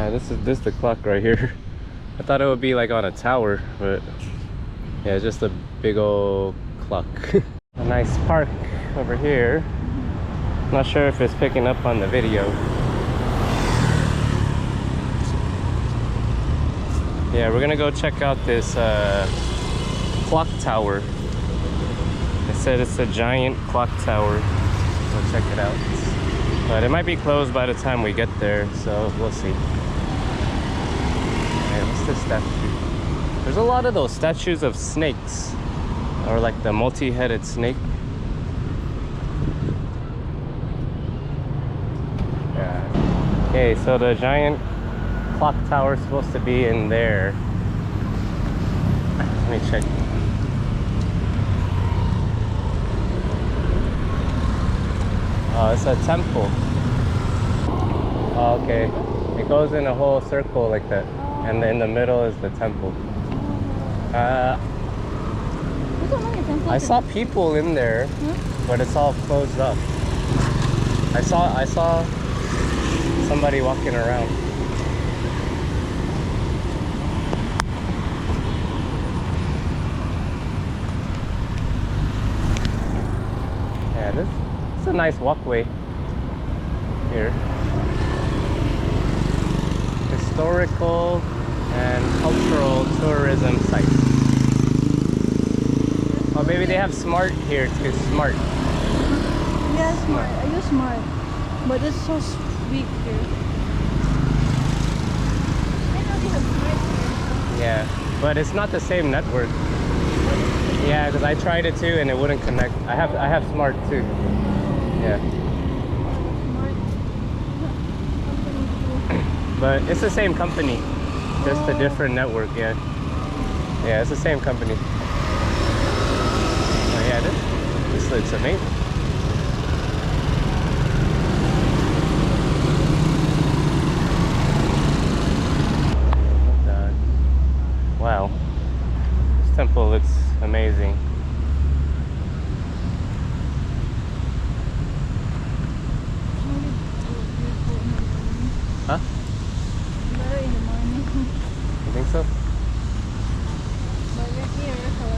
Yeah, this is the clock right here. I thought it would be like on a tower, but yeah, it's just a big old clock. A nice park over here. Not sure if it's picking up on the video. Yeah, we're gonna go check out this clock tower. They said it's a giant clock tower. We'll check it out. But it might be closed by the time we get there, so we'll see. Okay, what's this statue? There's a lot of those statues of snakes, or like the multi-headed snake. Yeah. Okay, so the giant clock tower is supposed to be in there. Let me check. Oh, it's a temple. Oh, okay. It goes in a whole circle like that. And in the middle is the temple. I saw people in there, but it's all closed up. I saw somebody walking around. Yeah, this is a nice walkway here. Historical and cultural tourism site. Oh, maybe they have smart here too. Smart. Yeah, smart. I use smart, but it's so big here. I know they have smart here. Yeah, but it's not the same network. Yeah, because I tried it too and it wouldn't connect. I have smart too. Yeah. But it's the same company, just a different network. Yeah. Yeah, it's the same company. Oh yeah, this looks amazing. Wow, this temple looks amazing. Huh? Better in the morning. You think so? But we're here, so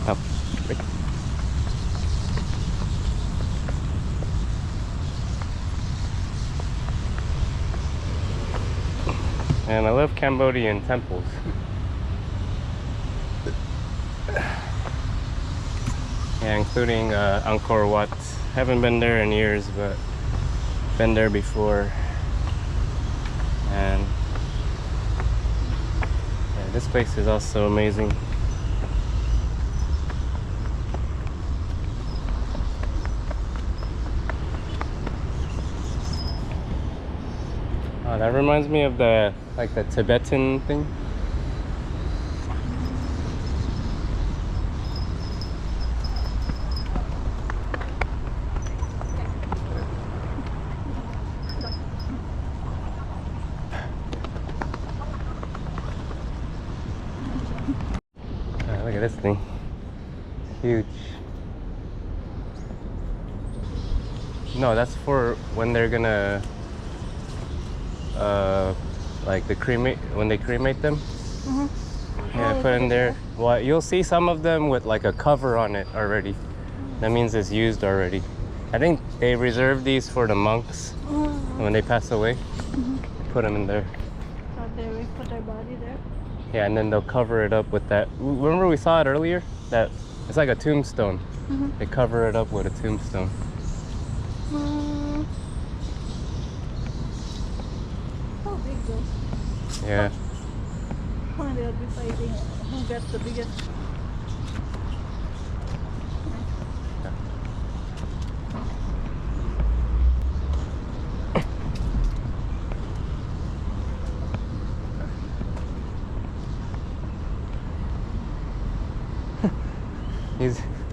Oh, wait. And I love Cambodian temples. Yeah, including Angkor Wat. Haven't been there in years, but been there before. And yeah, this place is also amazing. Oh, that reminds me of the Tibetan thing. Look at this thing. It's huge. No, that's for when they're gonna like when they cremate them. Yeah, put in there. Well, you'll see some of them with like a cover on it already. That means it's used already. I think they reserve these for the monks when they pass away. They put them in there. so they will put their body there. Yeah, and then they'll cover it up with that. Remember we saw it earlier? That it's like a tombstone. They cover it up with a tombstone. How big though? Yeah. Oh, they'll be fighting who gets the biggest.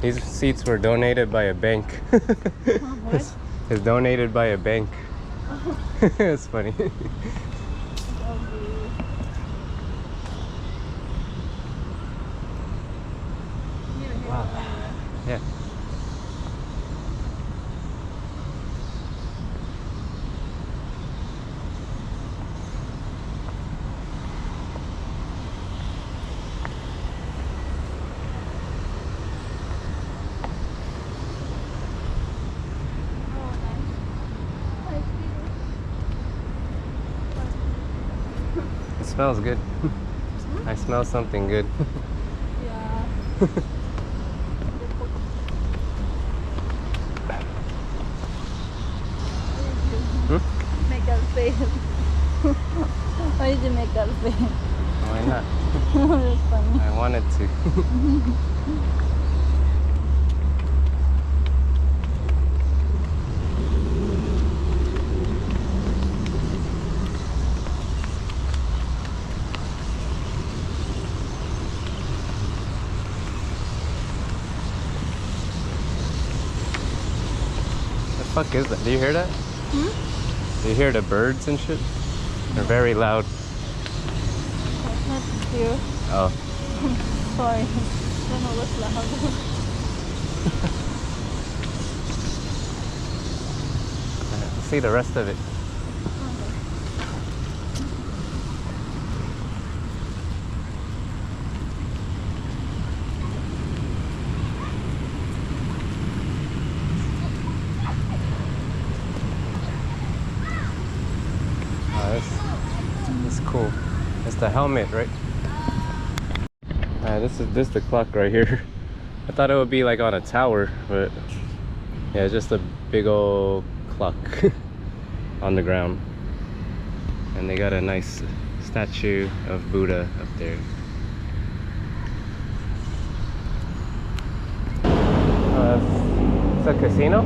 These seats were donated by a bank. What? It's donated by a bank. It's funny. Here, Yeah. Oh, nice. Nice view. It smells good. I smell something good. Yeah. Hmm? Make us fail. Why did you make us fail? Why not? That's funny. I wanted to. The fuck is that? Do you hear that? Hmm? Do you hear the birds and shit? They're very loud. Not here. Oh. Sorry. Don't know what's loud. Let's see the rest of it. Oh, this is cool. It's the helmet, right? This is the clock right here. I thought it would be like on a tower, but yeah, it's just a big old clock on the ground. And they got a nice statue of Buddha up there. It's a casino?